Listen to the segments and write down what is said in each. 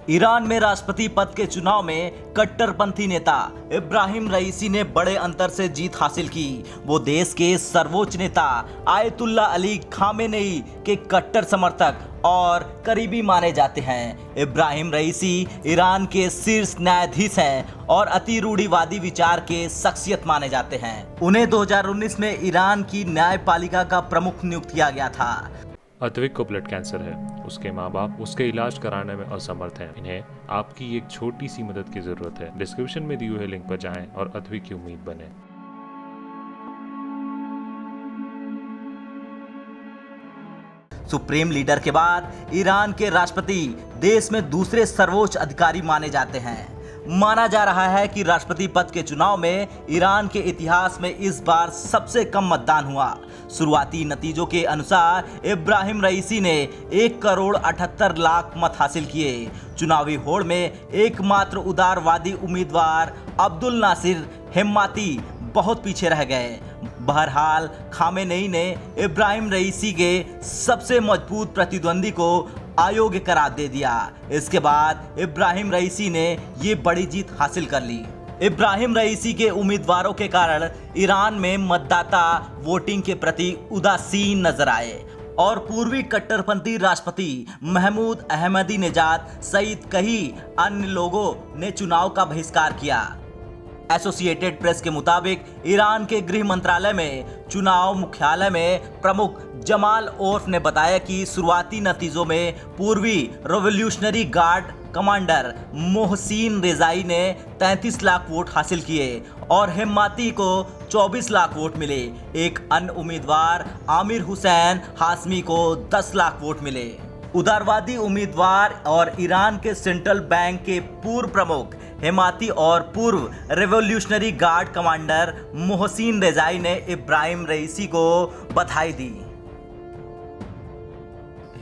Iran में राष्ट्रपति पद के चुनाव में कट्टरपंथी नेता इब्राहिम रईसी ने बड़े अंतर से जीत हासिल की। वो देश के सर्वोच्च नेता आयतुल्ला अली खामेनेई के कट्टर समर्थक और करीबी माने जाते हैं। इब्राहिम रईसी ईरान के शीर्ष न्यायाधीश हैं और अति रूढ़िवादी विचार के शख्सियत माने जाते हैं। उन्हें 2019 में ईरान की न्यायपालिका का प्रमुख नियुक्त किया गया था। अद्विक को ब्लड कैंसर है। उसके माँ बाप उसके इलाज कराने में असमर्थ हैं। इन्हें आपकी एक छोटी सी मदद की जरूरत है। डिस्क्रिप्शन में दिए हुए लिंक पर जाएं और अद्विक की उम्मीद बने। सुप्रीम लीडर के बाद ईरान के राष्ट्रपति देश में दूसरे सर्वोच्च अधिकारी माने जाते हैं। माना जा रहा है कि राष्ट्रपति पद के चुनाव में ईरान के इतिहास में इस बार सबसे कम मतदान हुआ। शुरुआती नतीजों के अनुसार इब्राहिम रईसी ने 1,78,00,000 मत हासिल किए। चुनावी होड़ में एकमात्र उदारवादी उम्मीदवार अब्दुल नासिर हेम्माती बहुत पीछे रह गए। बहरहाल खामेनेई ने इब्राहिम रईसी के सबसे मजबूत प्रतिद्वंदी को अयोग्य करार दे दिया। इसके बाद इब्राहिम रईसी ने ये बड़ी जीत हासिल कर ली। इब्राहिम रईसी के उम्मीदवारों के कारण ईरान में मतदाता वोटिंग के प्रति उदासीन नजर आए और पूर्वी कट्टरपंथी राष्ट्रपति महमूद अहमदीनेजाद सहित कई अन्य लोगों ने चुनाव का बहिष्कार किया। एसोसिएटेड प्रेस के मुताबिक ईरान के गृह मंत्रालय में चुनाव मुख्यालय में प्रमुख जमाल ओर्फ ने बताया कि शुरुआती नतीजों में पूर्वी revolutionary guard commander Mohsin Rezaei ने 33 लाख वोट हासिल किए और हेम्माती को 24 लाख वोट मिले। एक अन्य उम्मीदवार आमिर हुसैन हाशमी को 10 लाख वोट मिले। उदारवादी उम्मीदवार और ईरान के सेंट्रल बैंक के पूर्व प्रमुख हेम्माती और पूर्व revolutionary guard commander Mohsin Rezaei ने इब्राहिम रईसी को बधाई दी।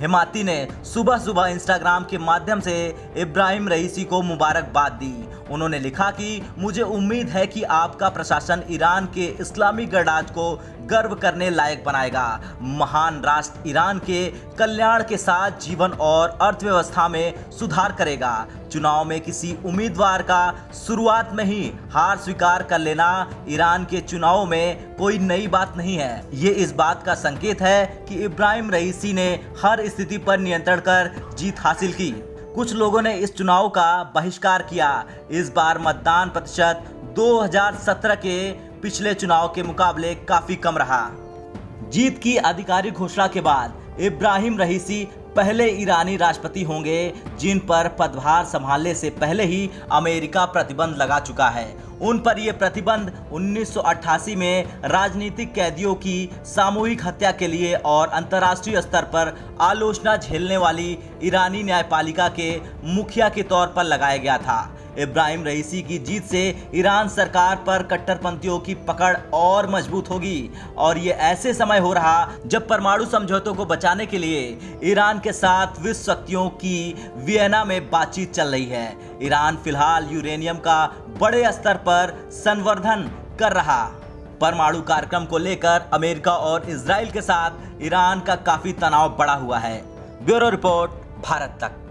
हेम्माती ने सुबह सुबह इंस्टाग्राम के माध्यम से इब्राहिम रईसी को मुबारकबाद दी। उन्होंने लिखा कि मुझे उम्मीद है कि आपका प्रशासन ईरान के इस्लामी गणराज्य को गर्व करने लायक बनाएगा। महान राष्ट्र ईरान के कल्याण के साथ जीवन और अर्थव्यवस्था में सुधार करेगा। चुनाव में किसी उम्मीदवार का शुरुआत में ही हार स्वीकार कर लेना ईरान के चुनावों में कोई नई बात नहीं है। ये इस बात का संकेत है कि इब्राहिम रईसी ने हर स्थिति पर नियंत्रण कर जीत हासिल की। कुछ लोगों ने इस चुनाव का बहिष्कार किया। इस बार मतदान प्रतिशत 2017 के पिछले चुनाव के मुकाबले काफी कम रहा। जीत की आधिकारिक घोषणा के बाद इब्राहिम रईसी पहले ईरानी राष्ट्रपति होंगे जिन पर पदभार संभालने से पहले ही अमेरिका प्रतिबंध लगा चुका है। उन पर यह प्रतिबंध 1988 में राजनीतिक कैदियों की सामूहिक हत्या के लिए और अंतर्राष्ट्रीय स्तर पर आलोचना झेलने वाली ईरानी न्यायपालिका के मुखिया के तौर पर लगाया गया था। इब्राहिम रईसी की जीत से ईरान सरकार पर कट्टरपंथियों की पकड़ और मजबूत होगी और ये ऐसे समय हो रहा जब परमाणु समझौतों को बचाने के लिए ईरान के साथ विश्व शक्तियों की वियना में बातचीत चल रही है। ईरान फिलहाल यूरेनियम का बड़े स्तर पर संवर्धन कर रहा। परमाणु कार्यक्रम को लेकर अमेरिका और इजराइल के साथ ईरान का काफी तनाव बढ़ा हुआ है। ब्यूरो रिपोर्ट, भारत तक।